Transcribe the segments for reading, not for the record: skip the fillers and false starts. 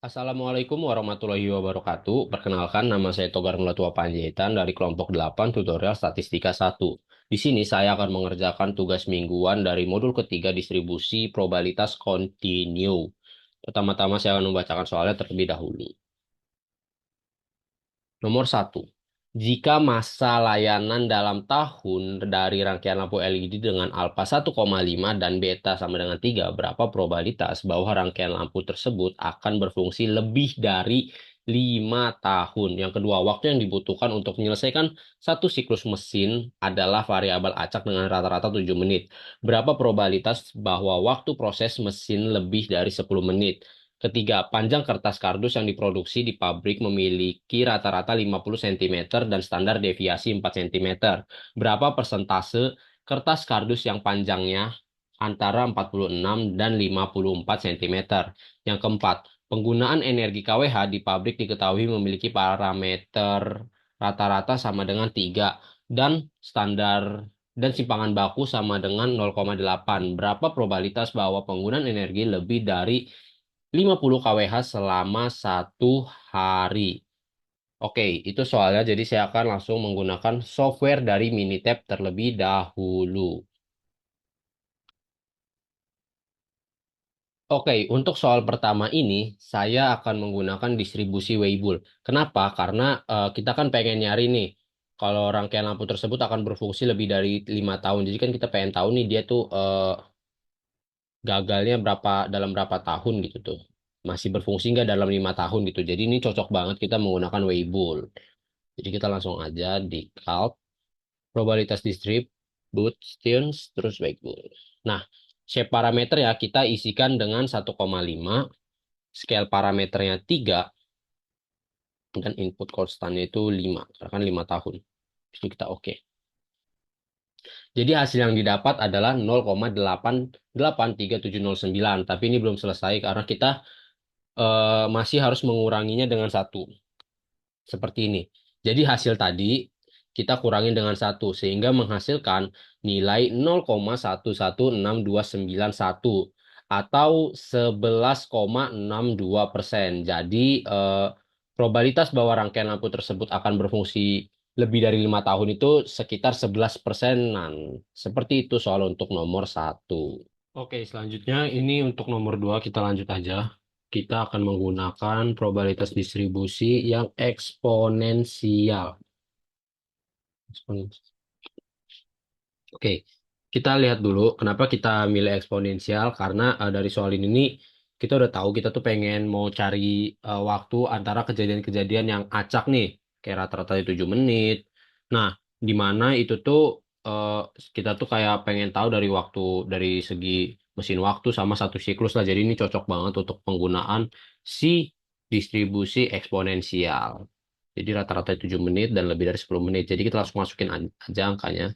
Assalamualaikum warahmatullahi wabarakatuh. Perkenalkan, nama saya Togar Melatua Panjaitan dari kelompok 8 tutorial Statistika 1. Di sini saya akan mengerjakan tugas mingguan dari modul ketiga distribusi probabilitas kontinu. Pertama-tama saya akan membacakan soalnya terlebih dahulu. Nomor satu, jika masa layanan dalam tahun dari rangkaian lampu LED dengan alfa 1,5 dan beta sama dengan 3, berapa probabilitas bahwa rangkaian lampu tersebut akan berfungsi lebih dari 5 tahun? Yang kedua, waktu yang dibutuhkan untuk menyelesaikan satu siklus mesin adalah variabel acak dengan rata-rata 7 menit. Berapa probabilitas bahwa waktu proses mesin lebih dari 10 menit? Ketiga, panjang kertas kardus yang diproduksi di pabrik memiliki rata-rata 50 cm dan standar deviasi 4 cm. Berapa persentase kertas kardus yang panjangnya antara 46 dan 54 cm? Yang keempat, penggunaan energi KWH di pabrik diketahui memiliki parameter rata-rata sama dengan 3 dan standar dan simpangan baku sama dengan 0,8. Berapa probabilitas bahwa penggunaan energi lebih dari 50 kWh selama satu hari? Oke, itu soalnya. Jadi saya akan langsung menggunakan software dari Minitab terlebih dahulu. Oke, untuk soal pertama ini, saya akan menggunakan distribusi Weibull. Kenapa? Karena kita kan pengen nyari nih, kalau rangkaian lampu tersebut akan berfungsi lebih dari 5 tahun. Jadi kan kita pengen tahu nih, dia tuh gagalnya dalam berapa tahun gitu tuh. Masih berfungsi nggak dalam 5 tahun gitu. Jadi ini cocok banget kita menggunakan Weibull. Jadi kita langsung aja di calc, probabilitas distribute, Stearns, terus Weibull. Nah, shape parameter ya kita isikan dengan 1,5, scale parameternya 3, dan input konstannya itu 5, karena kan 5 tahun. Itu kita oke. Jadi hasil yang didapat adalah 0,88709. Tapi ini belum selesai karena kita masih harus menguranginya dengan satu. Seperti ini. Jadi hasil tadi kita kurangin dengan satu sehingga menghasilkan nilai 0,116291 atau 11,62%. Jadi probabilitas bahwa rangkaian lampu tersebut akan berfungsi lebih dari 5 tahun itu sekitar 11%-an. Seperti itu soal untuk nomor satu. Oke, selanjutnya ini untuk nomor 2 kita lanjut aja. Kita akan menggunakan probabilitas distribusi yang eksponensial. Eksponensial. Oke, kita lihat dulu kenapa kita milih eksponensial. Karena dari soal ini nih, kita udah tahu kita tuh pengen mau cari waktu antara kejadian-kejadian yang acak nih. Kayak rata-rata 7 menit. Nah, di mana itu tuh eh, kita tuh kayak pengen tahu dari waktu, dari segi mesin waktu sama satu siklus lah. Jadi ini cocok banget untuk penggunaan si distribusi eksponensial. Jadi rata-rata 7 menit dan lebih dari 10 menit. Jadi kita langsung masukin aja angkanya.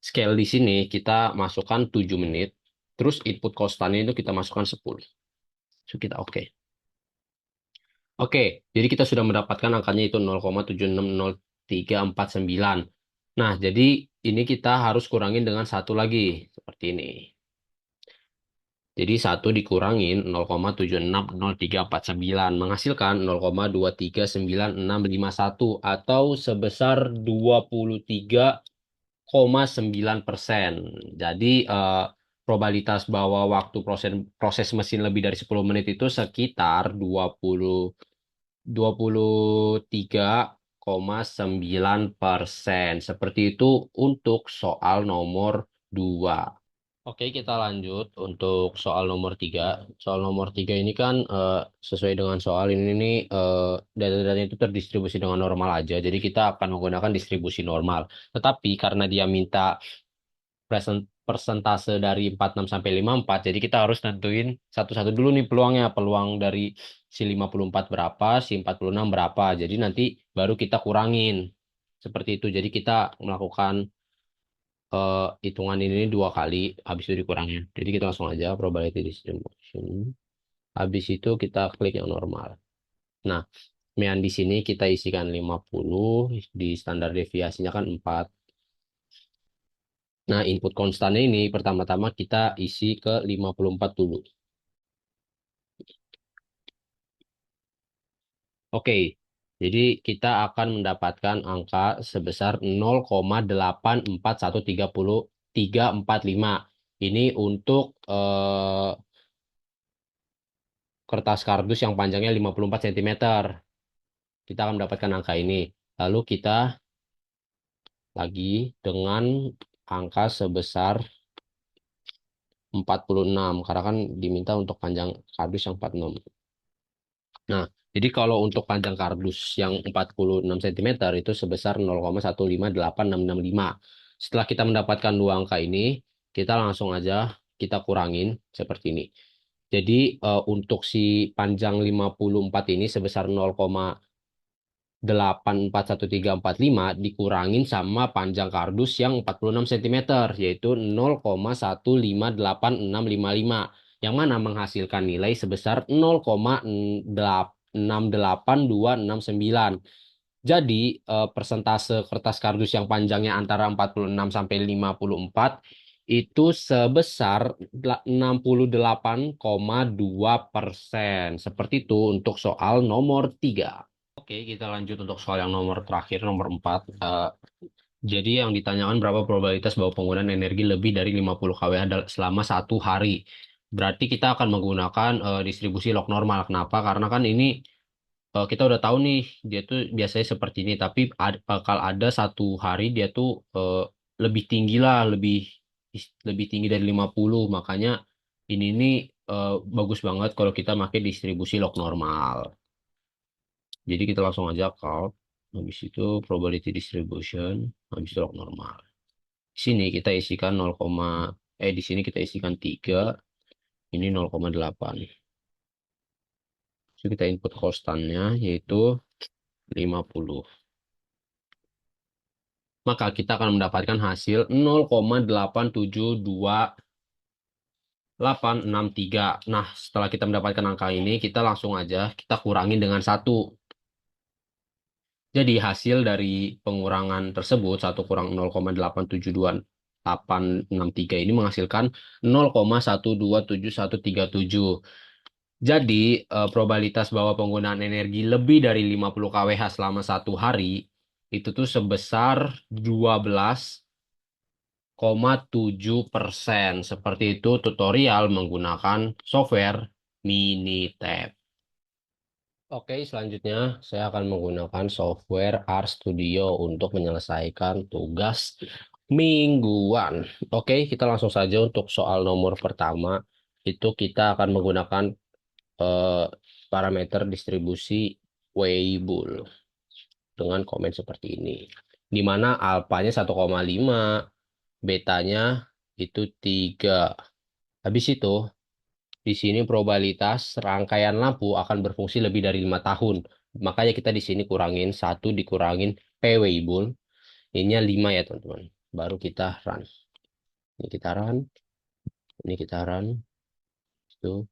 Scale di sini kita masukkan 7 menit, terus input konstannya itu kita masukkan 10. So, kita oke. Oke, jadi kita sudah mendapatkan angkanya itu 0,760349. Nah, jadi ini kita harus kurangin dengan satu lagi, seperti ini. Jadi satu dikurangin 0,760349 menghasilkan 0,239651 atau sebesar 23,9%. Jadi probabilitas bahwa waktu proses proses mesin lebih dari 10 menit itu sekitar 23,9%. Seperti itu untuk soal nomor 2. Oke, kita lanjut untuk soal nomor 3. Soal nomor 3 ini kan sesuai dengan soal ini nih, data-datanya itu terdistribusi dengan normal aja. Jadi kita akan menggunakan distribusi normal. Tetapi karena dia minta persentase dari 46 sampai 54, jadi kita harus nentuin satu-satu dulu nih peluangnya. Peluang dari si 54 berapa, si 46 berapa. Jadi nanti baru kita kurangin. Seperti itu. Jadi kita melakukan hitungan ini dua kali, habis itu dikurangin. Jadi kita langsung aja probability distribution. Habis itu kita klik yang normal. Nah, kemudian di sini kita isikan 50, di standar deviasinya kan 4. Nah, input konstannya ini pertama-tama kita isi ke 54 dulu. Oke, jadi kita akan mendapatkan angka sebesar 0,8413345. Ini untuk kertas kardus yang panjangnya 54 cm. Kita akan mendapatkan angka ini. Lalu kita lagi dengan angka sebesar 46, karena kan diminta untuk panjang kardus yang 46. Nah, jadi kalau untuk panjang kardus yang 46 cm itu sebesar 0,1586665. Setelah kita mendapatkan dua angka ini, kita langsung aja kita kurangin seperti ini. Jadi untuk si panjang 54 ini sebesar 0,8413345 dikurangin sama panjang kardus yang 46 cm, yaitu 0,1586655, yang mana menghasilkan nilai sebesar 0,68269. Jadi persentase kertas kardus yang panjangnya antara 46 sampai 54 itu sebesar 68,2%. Seperti itu untuk soal nomor 3. Oke, kita lanjut untuk soal yang nomor terakhir, nomor 4. Jadi yang ditanyakan berapa probabilitas bahwa penggunaan energi lebih dari 50 kWh selama satu hari. Berarti kita akan menggunakan distribusi log normal. Kenapa? Karena kan ini kita udah tahu nih, dia tuh biasanya seperti ini. Tapi bakal ada satu hari dia tuh lebih tinggi lah, lebih tinggi dari 50. Makanya ini nih bagus banget kalau kita pakai distribusi log normal. Jadi kita langsung aja count. Habis itu probability distribution. Habis itu log normal. Di sini kita isikan 0, di sini kita isikan 3. Ini 0,8. Jadi kita input konstannya yaitu 50. Maka kita akan mendapatkan hasil 0,8728863. Nah, setelah kita mendapatkan angka ini, kita langsung aja kita kurangin dengan 1. Jadi hasil dari pengurangan tersebut, 1 kurang 0,8728863 ini menghasilkan 0,127137. Jadi probabilitas bahwa penggunaan energi lebih dari 50 kWh selama satu hari itu tuh sebesar 12,7%. Seperti itu tutorial menggunakan software Minitab. Oke, selanjutnya saya akan menggunakan software RStudio untuk menyelesaikan tugas mingguan. Oke, kita langsung saja untuk soal nomor pertama. Itu kita akan menggunakan eh, parameter distribusi Weibull dengan komen seperti ini. Di mana alfanya 1,5, betanya itu 3. Habis itu di sini probabilitas rangkaian lampu akan berfungsi lebih dari 5 tahun. Makanya kita di sini kurangin 1 dikurangin P Weibull. Ininya 5 ya teman-teman. Baru kita run. Ini kita run. Ini kita run. Itu.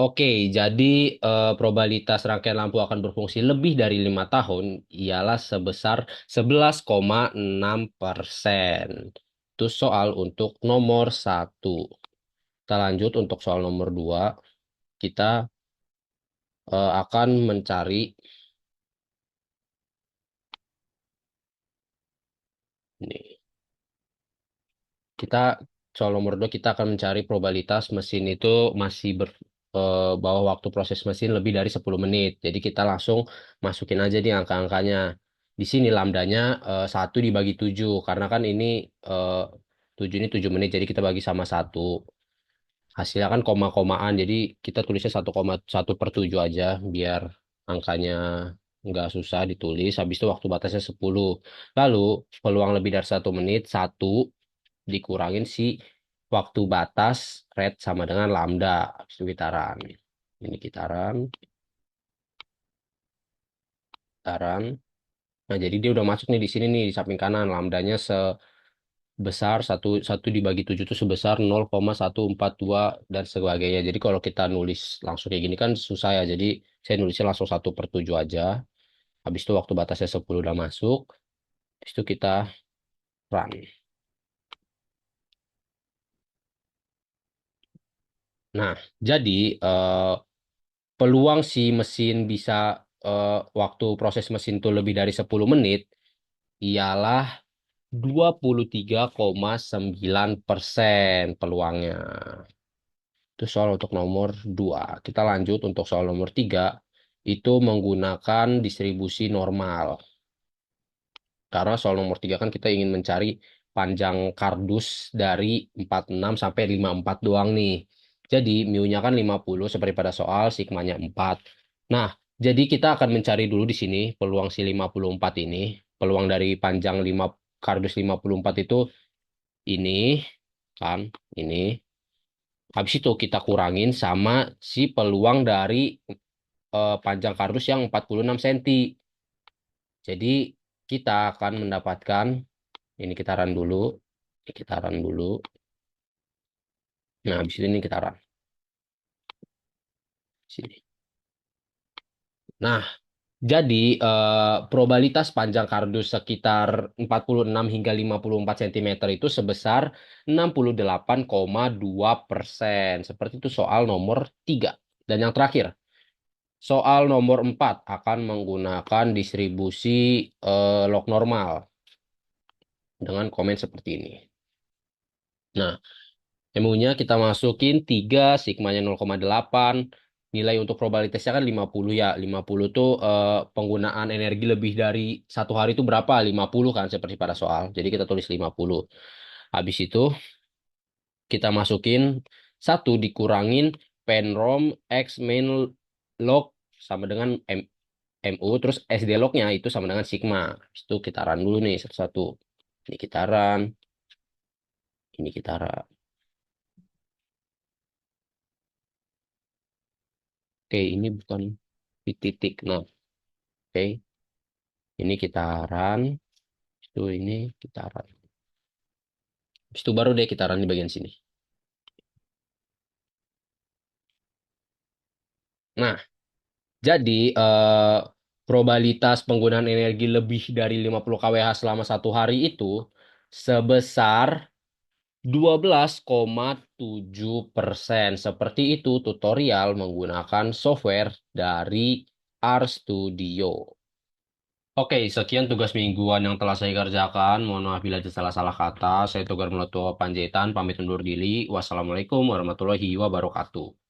Oke, jadi probabilitas rangkaian lampu akan berfungsi lebih dari 5 tahun ialah sebesar 11,6%. Itu soal untuk nomor 1. Kita lanjut untuk soal nomor 2. Kita akan mencari ini. Kita soal nomor 2 kita akan mencari probabilitas mesin itu masih bawah waktu proses mesin lebih dari 10 menit. Jadi kita langsung masukin aja nih angka-angkanya. Di sini lambdanya 1 dibagi 7 karena kan ini eh, 7 ini 7 menit jadi kita bagi sama 1. Hasilnya kan koma-komaan jadi kita tulisnya 1,1/7 aja biar angkanya nggak susah ditulis. Habis itu waktu batasnya 10. Lalu peluang lebih dari 1 menit 1 dikurangin si waktu batas red sama dengan lambda. Habis itu kitaran. Ini kitaran. Nah, jadi dia udah masuk nih di sini nih di samping kanan. Lambdanya sebesar satu dibagi 7 itu sebesar 0,142 dan sebagainya. Jadi kalau kita nulis langsung kayak gini kan susah ya. Jadi saya nulisnya langsung 1/7 aja. Habis itu waktu batasnya 10 udah masuk. Habis itu kita run. Nah, jadi eh, peluang si mesin bisa waktu proses mesin itu lebih dari 10 menit ialah 23,9% peluangnya. Itu soal untuk nomor 2. Kita lanjut untuk soal nomor 3. Itu menggunakan distribusi normal. Karena soal nomor 3 kan kita ingin mencari panjang kardus dari 46 sampai 54 doang nih. Jadi mu-nya kan 50 seperti pada soal, sigmanya 4. Nah, jadi kita akan mencari dulu di sini peluang si 54 ini. Peluang dari panjang 5 kardus 54 itu ini kan, ini. Habis itu kita kurangin sama si peluang dari panjang kardus yang 46 cm. Jadi kita akan mendapatkan, ini kita run dulu, ini kita run dulu. Nah, habis itu ini kita run. Sini. Nah, jadi probabilitas panjang kardus sekitar 46 hingga 54 cm itu sebesar 68,2%. Seperti itu soal nomor 3. Dan yang terakhir, soal nomor 4 akan menggunakan distribusi log normal dengan komen seperti ini. Nah, MU-nya kita masukin 3, sigmanya 0,8. Nilai untuk probabilitasnya kan 50 ya. 50 tuh penggunaan energi lebih dari satu hari itu berapa? 50 kan seperti pada soal. Jadi kita tulis 50. Habis itu kita masukin satu dikurangin penrom X main log sama dengan MU. Terus SD lognya itu sama dengan sigma. Habis itu kita run dulu nih satu-satu. Ini kita run. Ini kita run. Oke, ini bukan titik. Nah, oke. Ini kita run, itu ini kita run. Habis itu baru deh kita run di bagian sini. Nah, jadi probabilitas penggunaan energi lebih dari 50 kWh selama satu hari itu sebesar 12,7%. Seperti itu tutorial menggunakan software dari RStudio. Oke, sekian tugas mingguan yang telah saya kerjakan. Mohon maaf bila ada salah-salah kata. Saya Togar Meloto Panjaitan, pamit undur diri. Wassalamualaikum warahmatullahi wabarakatuh.